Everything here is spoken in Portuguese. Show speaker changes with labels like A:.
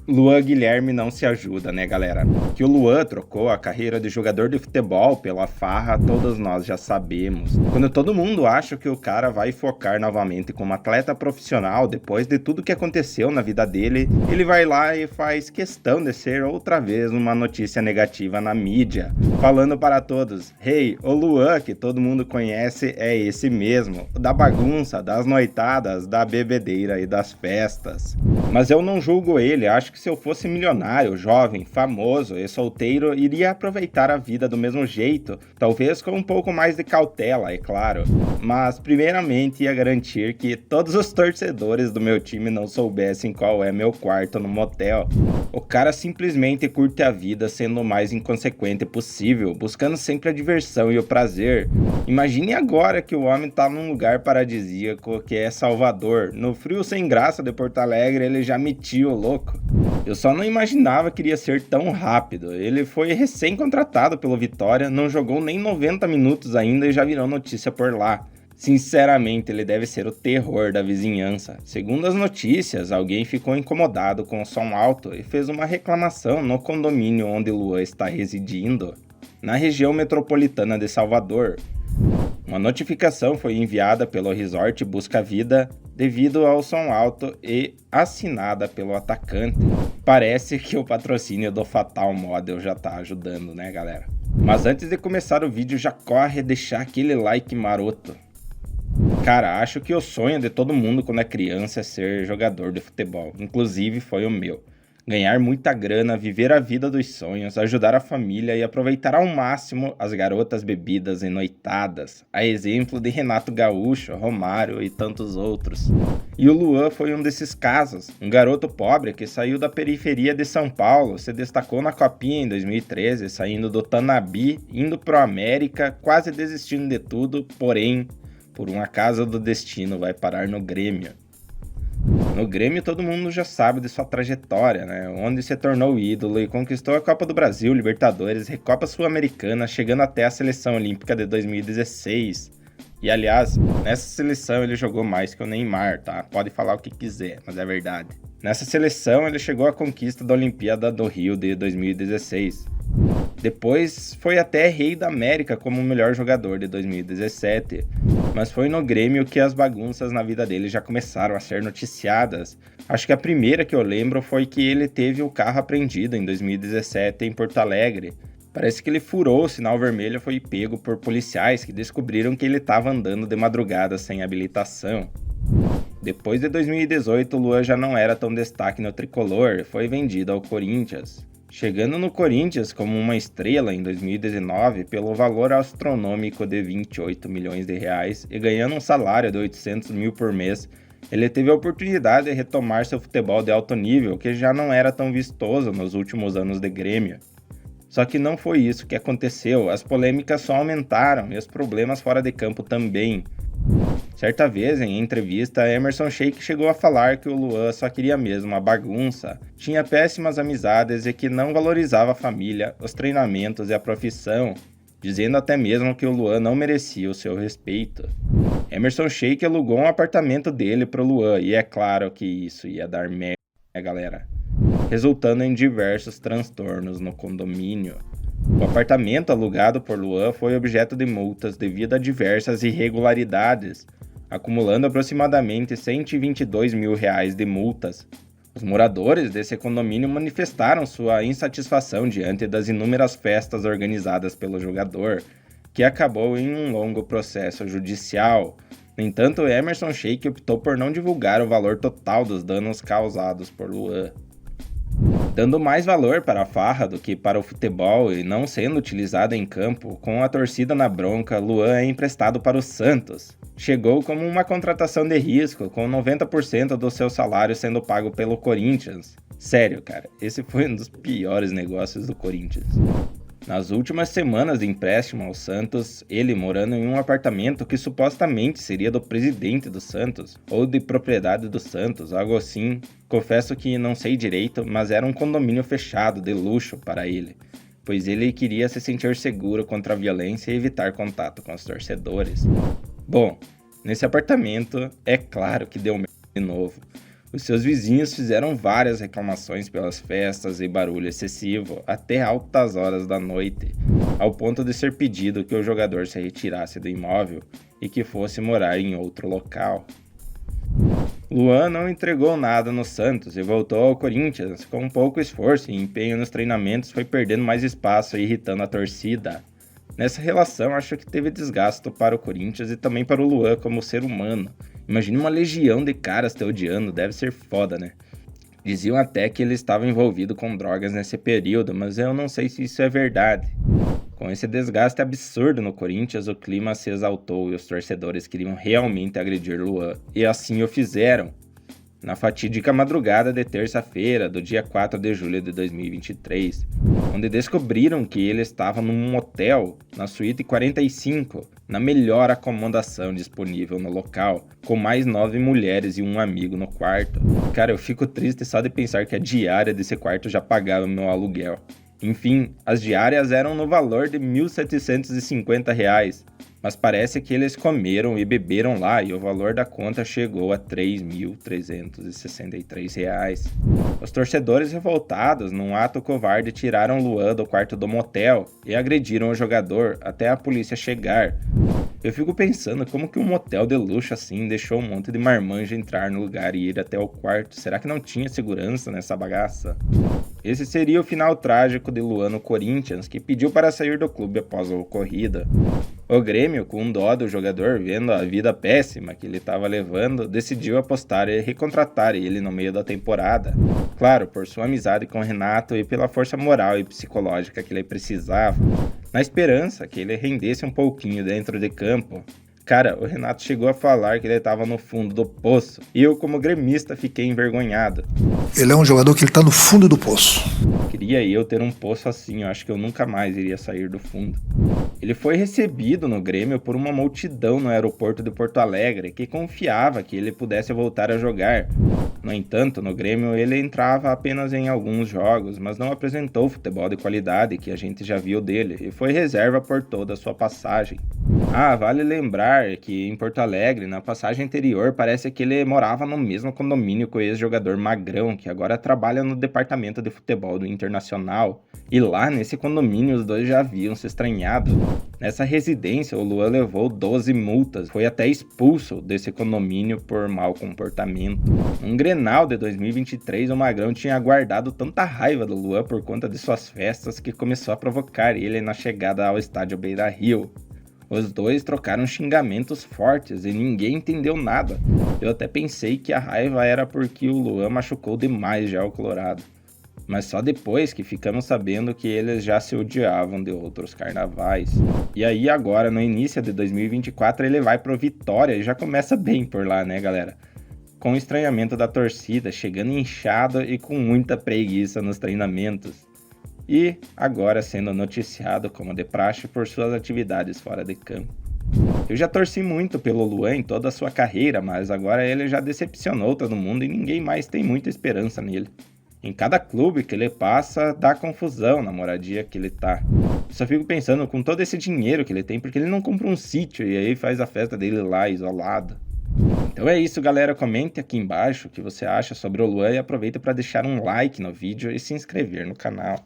A: Luan Guilherme não se ajuda, né, galera? Que o Luan trocou a carreira de jogador de futebol pela farra, todos nós já sabemos. Quando todo mundo acha que o cara vai focar novamente como atleta profissional depois de tudo que aconteceu na vida dele, ele vai lá e faz questão de ser outra vez uma notícia negativa na mídia, falando para todos: hey, o Luan que todo mundo conhece é esse mesmo, o da bagunça, das noitadas, da bebedeira e das festas. Mas eu não julgo ele, acho que se eu fosse milionário, jovem, famoso e solteiro, iria aproveitar a vida do mesmo jeito, talvez com um pouco mais de cautela, é claro. Mas primeiramente ia garantir que todos os torcedores do meu time não soubessem qual é meu quarto no motel. O cara simplesmente curte a vida sendo o mais inconsequente possível, buscando sempre a diversão e o prazer. Imagine agora que o homem tá num lugar paradisíaco que é Salvador, no frio sem graça de Porto Alegre ele já metia o louco. Eu só não imaginava que iria ser tão rápido. Ele foi recém-contratado pelo Vitória, não jogou nem 90 minutos ainda e já virou notícia por lá. Sinceramente, ele deve ser o terror da vizinhança. Segundo as notícias, alguém ficou incomodado com o som alto e fez uma reclamação no condomínio onde Luan está residindo, na região metropolitana de Salvador. Uma notificação foi enviada pelo Resort Busca Vida devido ao som alto e assinada pelo atacante. Parece que o patrocínio do Fatal Model já tá ajudando, né, galera? Mas antes de começar o vídeo, já corre deixar aquele like maroto. Cara, acho que o sonho de todo mundo quando é criança é ser jogador de futebol. Inclusive foi o meu. Ganhar muita grana, viver a vida dos sonhos, ajudar a família e aproveitar ao máximo as garotas bebidas e noitadas, a exemplo de Renato Gaúcho, Romário e tantos outros. E o Luan foi um desses casos, um garoto pobre que saiu da periferia de São Paulo, se destacou na Copinha em 2013, saindo do Tanabi, indo pro América, quase desistindo de tudo, porém, por um acaso do destino, vai parar no Grêmio. No Grêmio todo mundo já sabe de sua trajetória, né? Onde se tornou ídolo e conquistou a Copa do Brasil, Libertadores, Recopa Sul-Americana, chegando até a Seleção Olímpica de 2016. E aliás, nessa seleção ele jogou mais que o Neymar, tá? Pode falar o que quiser, mas é verdade. Nessa seleção ele chegou à conquista da Olimpíada do Rio de 2016. Depois foi até Rei da América como o melhor jogador de 2017, mas foi no Grêmio que as bagunças na vida dele já começaram a ser noticiadas. Acho que a primeira que eu lembro foi que ele teve o carro apreendido em 2017 em Porto Alegre. Parece que ele furou o sinal vermelho e foi pego por policiais que descobriram que ele estava andando de madrugada sem habilitação. Depois de 2018, o Luan já não era tão destaque no tricolor e foi vendido ao Corinthians. Chegando no Corinthians como uma estrela em 2019 pelo valor astronômico de 28 milhões de reais e ganhando um salário de 800 mil por mês, ele teve a oportunidade de retomar seu futebol de alto nível que já não era tão vistoso nos últimos anos de Grêmio. Só que não foi isso que aconteceu, as polêmicas só aumentaram e os problemas fora de campo também. Certa vez, em entrevista, Emerson Sheik chegou a falar que o Luan só queria mesmo a bagunça, tinha péssimas amizades e que não valorizava a família, os treinamentos e a profissão, dizendo até mesmo que o Luan não merecia o seu respeito. Emerson Sheik alugou um apartamento dele para o Luan e é claro que isso ia dar merda, né, galera? Resultando em diversos transtornos no condomínio. O apartamento alugado por Luan foi objeto de multas devido a diversas irregularidades, acumulando aproximadamente 122 mil reais de multas. Os moradores desse condomínio manifestaram sua insatisfação diante das inúmeras festas organizadas pelo jogador, que acabou em um longo processo judicial. No entanto, Emerson Sheik optou por não divulgar o valor total dos danos causados por Luan. Dando mais valor para a farra do que para o futebol e não sendo utilizado em campo, com a torcida na bronca, Luan é emprestado para o Santos. Chegou como uma contratação de risco, com 90% do seu salário sendo pago pelo Corinthians. Sério, cara, esse foi um dos piores negócios do Corinthians. Nas últimas semanas de empréstimo ao Santos, ele morando em um apartamento que supostamente seria do presidente do Santos, ou de propriedade do Santos, algo assim. Confesso que não sei direito, mas era um condomínio fechado, de luxo para ele, pois ele queria se sentir seguro contra a violência e evitar contato com os torcedores. Bom, nesse apartamento, é claro que deu merda de novo. Os seus vizinhos fizeram várias reclamações pelas festas e barulho excessivo até altas horas da noite, ao ponto de ser pedido que o jogador se retirasse do imóvel e que fosse morar em outro local. Luan não entregou nada no Santos e voltou ao Corinthians. Com pouco esforço e empenho nos treinamentos, foi perdendo mais espaço e irritando a torcida. Nessa relação, acho que teve desgaste para o Corinthians e também para o Luan como ser humano. Imagina uma legião de caras te odiando, deve ser foda, né? Diziam até que ele estava envolvido com drogas nesse período, mas eu não sei se isso é verdade. Com esse desgaste absurdo no Corinthians, o clima se exaltou e os torcedores queriam realmente agredir Luan, e assim o fizeram. Na fatídica madrugada de terça-feira, do dia 4 de julho de 2023, onde descobriram que ele estava num motel, na suíte 45, na melhor acomodação disponível no local, com mais 9 mulheres e um amigo no quarto. Cara, eu fico triste só de pensar que a diária desse quarto já pagava meu aluguel. Enfim, as diárias eram no valor de R$ 1.750, mas parece que eles comeram e beberam lá e o valor da conta chegou a R$ 3.363. Os torcedores revoltados, num ato covarde, tiraram Luan do quarto do motel e agrediram o jogador até a polícia chegar. Eu fico pensando como que um motel de luxo assim deixou um monte de marmanjo entrar no lugar e ir até o quarto. Será que não tinha segurança nessa bagaça? Esse seria o final trágico de Luan no Corinthians, que pediu para sair do clube após a ocorrida. O Grêmio, com dó do jogador, vendo a vida péssima que ele estava levando, decidiu apostar e recontratar ele no meio da temporada. Claro, por sua amizade com o Renato e pela força moral e psicológica que ele precisava, na esperança que ele rendesse um pouquinho dentro de campo. Cara, o Renato chegou a falar que ele estava no fundo do poço, e eu, como gremista, fiquei envergonhado.
B: Ele é um jogador que está no fundo do poço.
A: Queria eu ter um poço assim, eu acho que eu nunca mais iria sair do fundo. Ele foi recebido no Grêmio por uma multidão no aeroporto de Porto Alegre, que confiava que ele pudesse voltar a jogar. No entanto, no Grêmio ele entrava apenas em alguns jogos, mas não apresentou o futebol de qualidade que a gente já viu dele, e foi reserva por toda a sua passagem. Vale lembrar que em Porto Alegre, na passagem anterior, parece que ele morava no mesmo condomínio com o ex-jogador Magrão, que agora trabalha no departamento de futebol do Internacional. E lá, nesse condomínio, os dois já haviam se estranhado. Nessa residência, o Luan levou 12 multas, foi até expulso desse condomínio por mau comportamento. Um Grenal de 2023, o Magrão tinha guardado tanta raiva do Luan por conta de suas festas que começou a provocar ele na chegada ao estádio Beira-Rio. Os dois trocaram xingamentos fortes e ninguém entendeu nada. Eu até pensei que a raiva era porque o Luan machucou demais já o Colorado. Mas só depois que ficamos sabendo que eles já se odiavam de outros carnavais. E aí agora, no início de 2024, ele vai pro Vitória e já começa bem por lá, né, galera? Com o estranhamento da torcida, chegando inchado e com muita preguiça nos treinamentos. E agora sendo noticiado como de praxe por suas atividades fora de campo. Eu já torci muito pelo Luan em toda a sua carreira, mas agora ele já decepcionou todo mundo e ninguém mais tem muita esperança nele. Em cada clube que ele passa, dá confusão na moradia que ele tá. Só fico pensando com todo esse dinheiro que ele tem, porque ele não compra um sítio e aí faz a festa dele lá, isolado. Então é isso, galera. Comente aqui embaixo o que você acha sobre o Luan e aproveita para deixar um like no vídeo e se inscrever no canal.